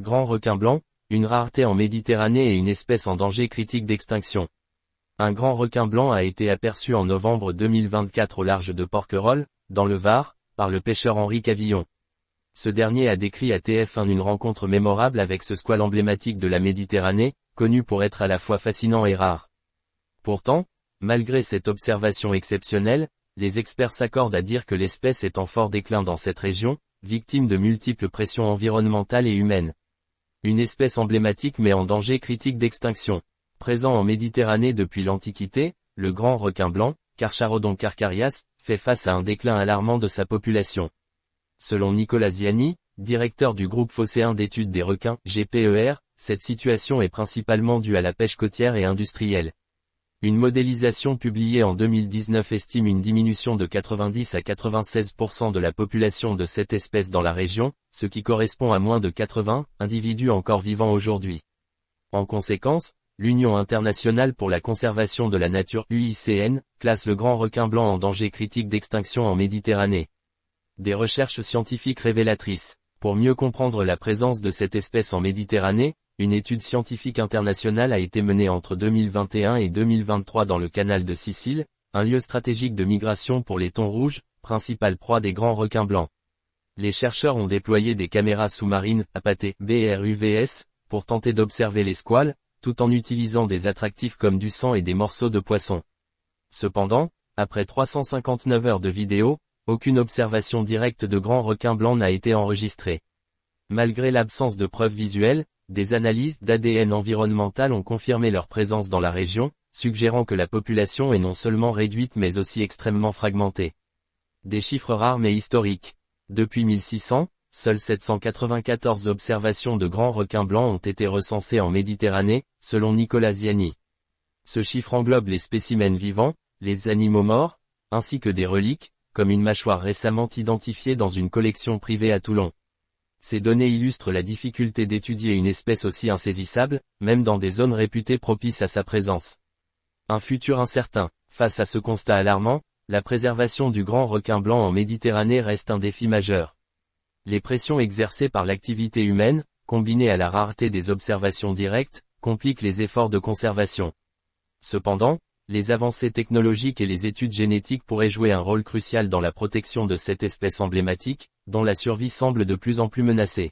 Grand requin blanc, une rareté en Méditerranée et une espèce en danger critique d'extinction. Un grand requin blanc a été aperçu en novembre 2024 au large de Porquerolles, dans le Var, par le pêcheur Henri Cavillon. Ce dernier a décrit à TF1 une rencontre mémorable avec ce squale emblématique de la Méditerranée, connu pour être à la fois fascinant et rare. Pourtant, malgré cette observation exceptionnelle, les experts s'accordent à dire que l'espèce est en fort déclin dans cette région, victime de multiples pressions environnementales et humaines. Une espèce emblématique mais en danger critique d'extinction. Présent en Méditerranée depuis l'Antiquité, le grand requin blanc, Carcharodon carcarias, fait face à un déclin alarmant de sa population. Selon Nicolas Ziani, directeur du groupe phocéen d'études des requins, GPER, cette situation est principalement due à la pêche côtière et industrielle. Une modélisation publiée en 2019 estime une diminution de 90 à 96% de la population de cette espèce dans la région, ce qui correspond à moins de 80 individus encore vivants aujourd'hui. En conséquence, l'Union internationale pour la conservation de la nature UICN classe le grand requin blanc en danger critique d'extinction en Méditerranée. Des recherches scientifiques révélatrices. Pour mieux comprendre la présence de cette espèce en Méditerranée, une étude scientifique internationale a été menée entre 2021 et 2023 dans le canal de Sicile, un lieu stratégique de migration pour les thons rouges, principale proie des grands requins blancs. Les chercheurs ont déployé des caméras sous-marines, APAT, BRUVS, pour tenter d'observer les squales, tout en utilisant des attractifs comme du sang et des morceaux de poisson. Cependant, après 359 heures de vidéo, aucune observation directe de grands requins blancs n'a été enregistrée. Malgré l'absence de preuves visuelles, des analyses d'ADN environnemental ont confirmé leur présence dans la région, suggérant que la population est non seulement réduite mais aussi extrêmement fragmentée. Des chiffres rares mais historiques. Depuis 1600, seules 794 observations de grands requins blancs ont été recensées en Méditerranée, selon Nicolas Ziani. Ce chiffre englobe les spécimens vivants, les animaux morts, ainsi que des reliques, comme une mâchoire récemment identifiée dans une collection privée à Toulon. Ces données illustrent la difficulté d'étudier une espèce aussi insaisissable, même dans des zones réputées propices à sa présence. Un futur incertain. Face à ce constat alarmant, la préservation du grand requin blanc en Méditerranée reste un défi majeur. Les pressions exercées par l'activité humaine, combinées à la rareté des observations directes, compliquent les efforts de conservation. Cependant, les avancées technologiques et les études génétiques pourraient jouer un rôle crucial dans la protection de cette espèce emblématique, dont la survie semble de plus en plus menacée.